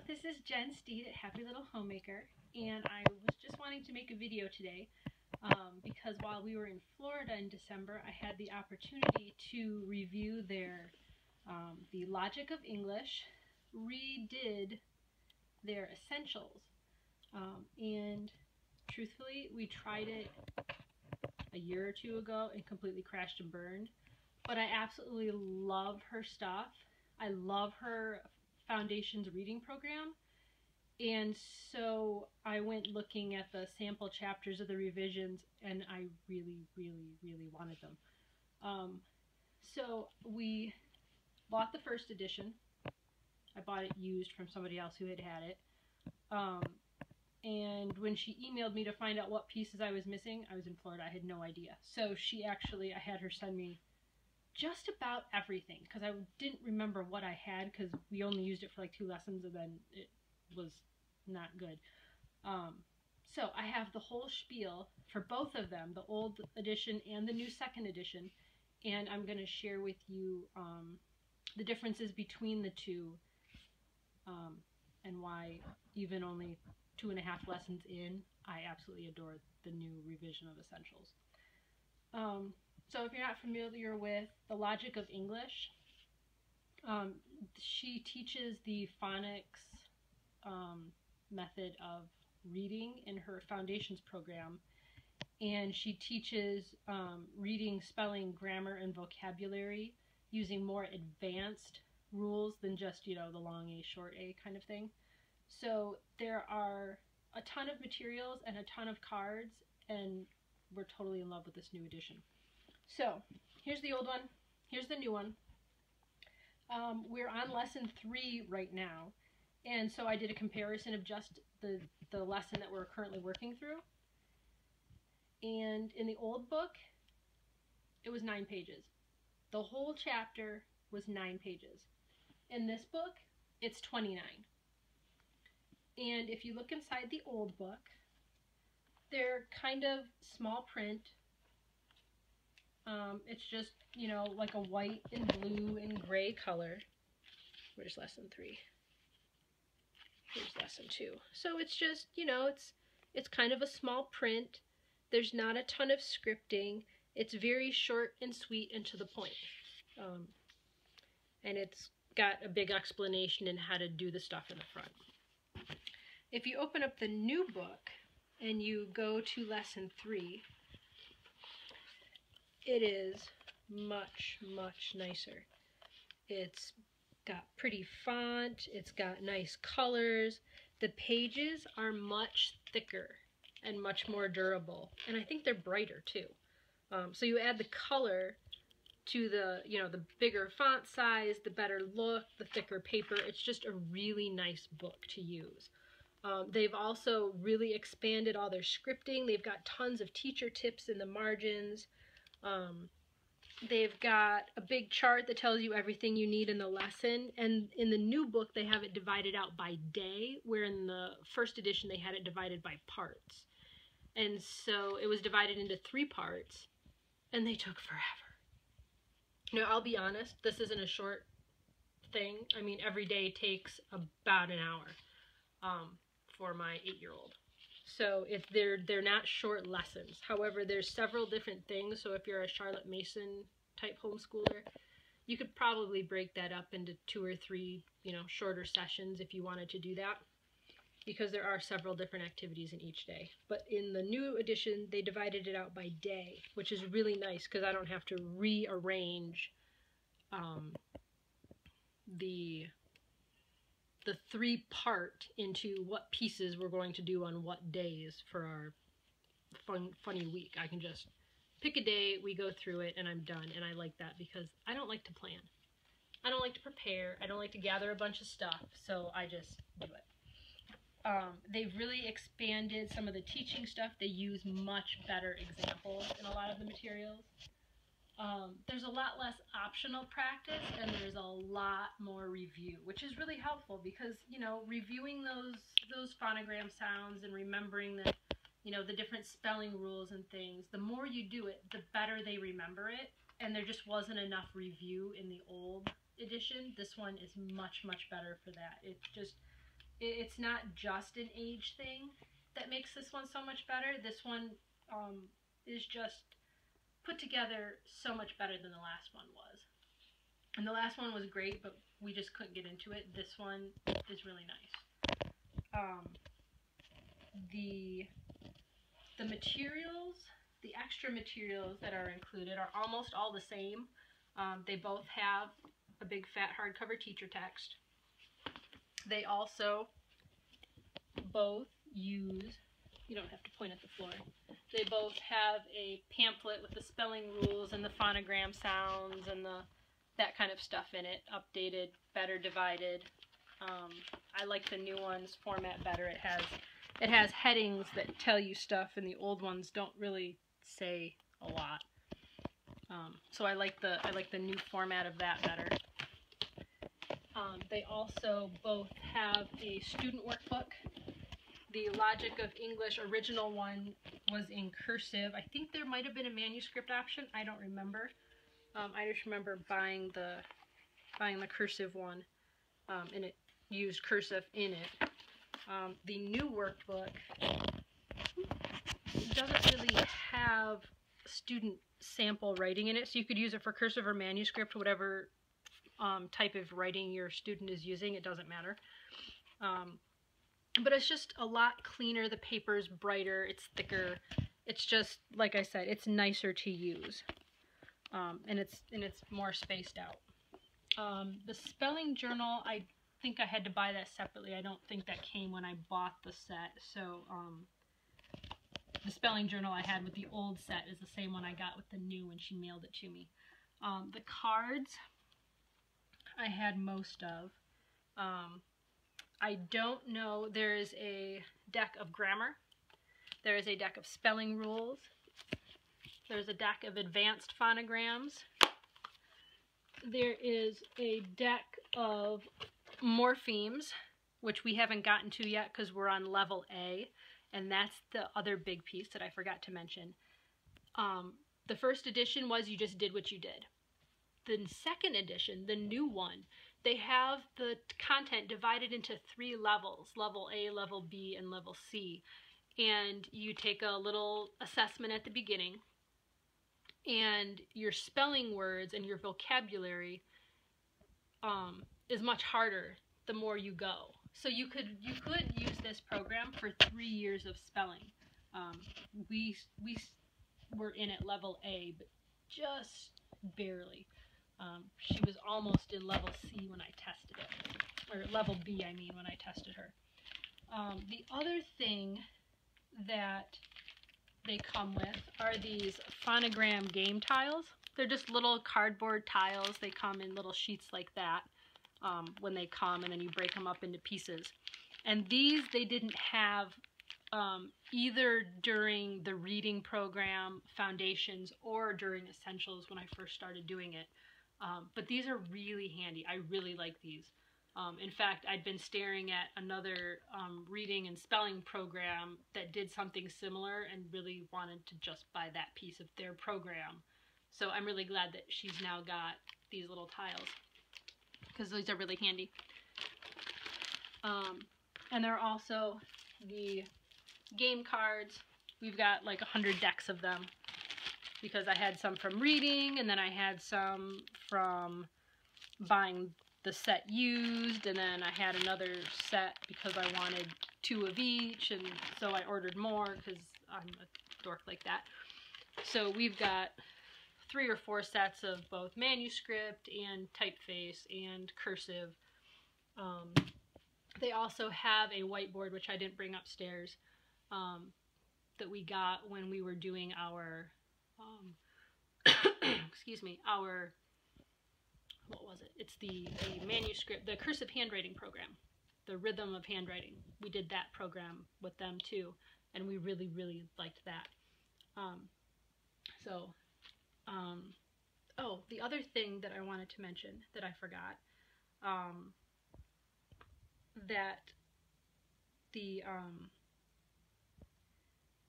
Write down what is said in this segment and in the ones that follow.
this is Jen Steed at Happy Little Homemaker, and I was just wanting to make a video today because while we were in Florida in December, I had the opportunity to review their The Logic of English, redid their Essentials, and truthfully, we tried it a year or two ago and completely crashed and burned, but I absolutely love her stuff. I love her Foundations reading program, and so I went looking at the sample chapters of the revisions, and I really wanted them. So we bought the first edition. I bought it used from somebody else who had it. And when she emailed me to find out what pieces I was missing, I was in Florida. I had no idea. So I had her send me just about everything, because I didn't remember what I had, because we only used it for like 2 lessons and then it was not good. So I have the whole spiel for both of them, the old edition and the new second edition, and I'm going to share with you the differences between the two, and why, even only 2.5 lessons in, I absolutely adore the new revision of Essentials. So if you're not familiar with The Logic of English, she teaches the phonics method of reading in her Foundations program, and she teaches reading, spelling, grammar, and vocabulary using more advanced rules than just, the long A, short A kind of thing. So there are a ton of materials and a ton of cards, and we're totally in love with this new edition. So here's the old one, here's the new one. We're on lesson 3 right now, and so I did a comparison of just the lesson that we're currently working through. And in the old book, it was 9 pages. The whole chapter was 9 pages. In this book, it's 29. And if you look inside the old book, they're kind of small print. It's just, like a white and blue and gray color. Where's lesson 3? Here's lesson 2. So it's just, it's kind of a small print. There's not a ton of scripting. It's very short and sweet and to the point. And it's got a big explanation in how to do the stuff in the front. If you open up the new book and you go to lesson 3, it is much nicer. It's got pretty font, it's got nice colors, the pages are much thicker and much more durable, and I think they're brighter too. So you add the color to the, the bigger font size, the better look, the thicker paper. It's just a really nice book to use. They've also really expanded all their scripting. They've got tons of teacher tips in the margins. They've got a big chart that tells you everything you need in the lesson, and in the new book they have it divided out by day, where in the first edition they had it divided by parts. And so it was divided into 3 parts, and they took forever. I'll be honest, this isn't a short thing. I mean, every day takes about an hour for my 8-year-old. So they're not short lessons. However, there's several different things. So if you're a Charlotte Mason type homeschooler, you could probably break that up into 2 or 3, shorter sessions if you wanted to do that, because there are several different activities in each day. But in the new edition, they divided it out by day, which is really nice because I don't have to rearrange the 3-part into what pieces we're going to do on what days for our funny week. I can just pick a day, we go through it, and I'm done. And I like that because I don't like to plan. I don't like to prepare. I don't like to gather a bunch of stuff, so I just do it. They've really expanded some of the teaching stuff. They use much better examples in a lot of the materials. There's a lot less optional practice, and there's a lot more review, which is really helpful because, reviewing those phonogram sounds and remembering that, the different spelling rules and things, the more you do it, the better they remember it, and there just wasn't enough review in the old edition. This one is much better for that. It just it's not just an age thing that makes this one so much better. This one is just put together so much better than the last one was. And the last one was great, but we just couldn't get into it. This one is really nice. The materials, the extra materials that are included are almost all the same. They both have a big fat hardcover teacher text. They also both use, you don't have to point at the floor, they both have a pamphlet with the spelling rules and the phonogram sounds and that kind of stuff in it, updated, better divided. I like the new one's format better. It has headings that tell you stuff, and the old ones don't really say a lot. So I like the new format of that better. They also both have a student workbook. The Logic of English original one was in cursive. I think there might have been a manuscript option. I don't remember. I just remember buying the cursive one, and it used cursive in it. The new workbook doesn't really have student sample writing in it, so you could use it for cursive or manuscript, whatever type of writing your student is using. It doesn't matter. But it's just a lot cleaner. The paper's brighter. It's thicker. It's just, like I said, it's nicer to use. And it's more spaced out. The spelling journal, I think I had to buy that separately. I don't think that came when I bought the set. So the spelling journal I had with the old set is the same one I got with the new when she mailed it to me. The cards I had most of. I don't know. There is a deck of grammar. There is a deck of spelling rules. There's a deck of advanced phonograms. There is a deck of morphemes, which we haven't gotten to yet because we're on level A, and that's the other big piece that I forgot to mention. The first edition was you just did what you did. The second edition, the new one, they have the content divided into 3 levels, level A, level B, and level C. And you take a little assessment at the beginning, and your spelling words and your vocabulary is much harder the more you go. So you could use this program for 3 years of spelling. We were in at level A, but just barely. She was almost in level C when I tested it, or level B, I mean, when I tested her. The other thing that they come with are these phonogram game tiles. They're just little cardboard tiles. They come in little sheets like that when they come, and then you break them up into pieces. And these they didn't have either during the reading program, Foundations, or during Essentials when I first started doing it. But these are really handy. I really like these. In fact, I'd been staring at another reading and spelling program that did something similar and really wanted to just buy that piece of their program. So I'm really glad that she's now got these little tiles, because these are really handy. And there are also the game cards. We've got like 100 decks of them, because I had some from reading, and then I had some from buying the set used, and then I had another set because I wanted 2 of each, and so I ordered more because I'm a dork like that. So we've got 3 or 4 sets of both manuscript and typeface and cursive. They also have a whiteboard, which I didn't bring upstairs, that we got when we were doing our excuse me, what was it? It's the manuscript, the cursive handwriting program, the rhythm of handwriting. We did that program with them too, and we really, really liked that. Oh, the other thing that I wanted to mention that I forgot, that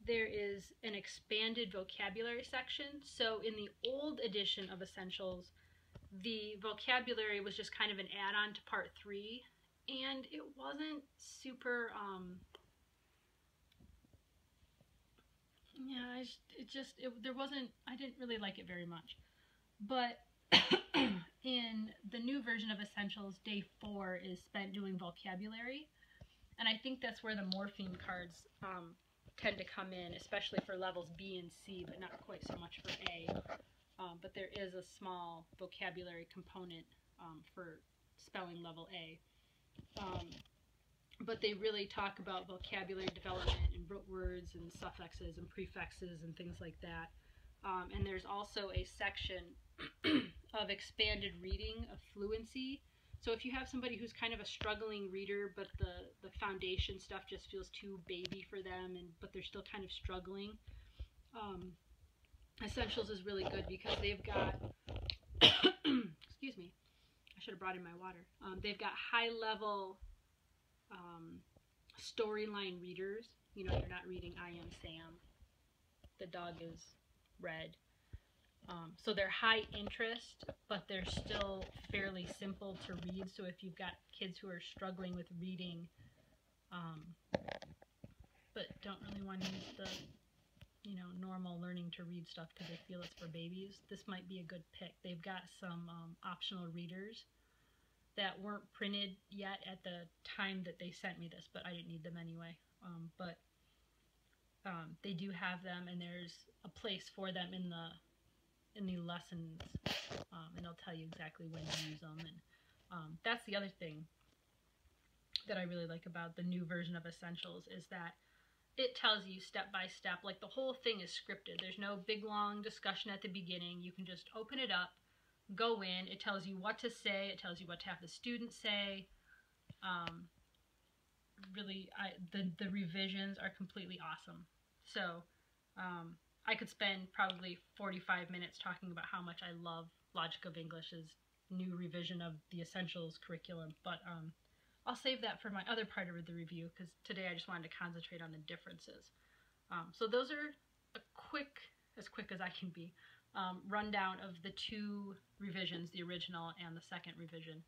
there is an expanded vocabulary section. So in the old edition of Essentials, the vocabulary was just kind of an add-on to part 3, and it wasn't super, yeah, I didn't really like it very much. But in the new version of Essentials, day 4 is spent doing vocabulary. And I think that's where the morpheme cards tend to come in, especially for levels B and C, but not quite so much for A. But there is a small vocabulary component for spelling level A. But they really talk about vocabulary development and root words and suffixes and prefixes and things like that. And there's also a section of expanded reading of fluency. So if you have somebody who's kind of a struggling reader, but the foundation stuff just feels too baby for them, but they're still kind of struggling, Essentials is really good because they've got, excuse me, I should have brought in my water. They've got high-level storyline readers. You know, you're not reading I Am Sam. The dog is red. So they're high interest, but they're still fairly simple to read. So if you've got kids who are struggling with reading, but don't really want to use the, normal learning to read stuff because they feel it's for babies, this might be a good pick. They've got some optional readers that weren't printed yet at the time that they sent me this, but I didn't need them anyway. But they do have them, and there's a place for them in the lessons, and it'll tell you exactly when to use them. And that's the other thing that I really like about the new version of Essentials is that it tells you step by step, like the whole thing is scripted. There's no big long discussion at the beginning. You can just open it up, go in, it tells you what to say, it tells you what to have the student say. Really, the revisions are completely awesome. So I could spend probably 45 minutes talking about how much I love Logic of English's new revision of the Essentials curriculum, but I'll save that for my other part of the review because today I just wanted to concentrate on the differences. So those are as quick as I can be, rundown of the two revisions, the original and the second revision.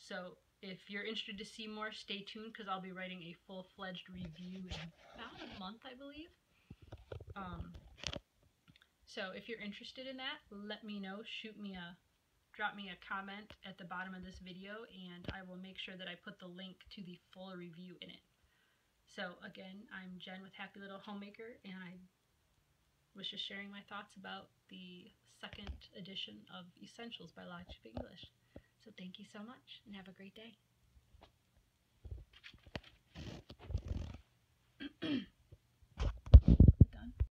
So if you're interested to see more, stay tuned because I'll be writing a full-fledged review in about a month, I believe. So if you're interested in that, let me know. Drop me a comment at the bottom of this video, and I will make sure that I put the link to the full review in it. So again, I'm Jen with Happy Little Homemaker, and I was just sharing my thoughts about the second edition of Essentials by Logic of English. So thank you so much, and have a great day.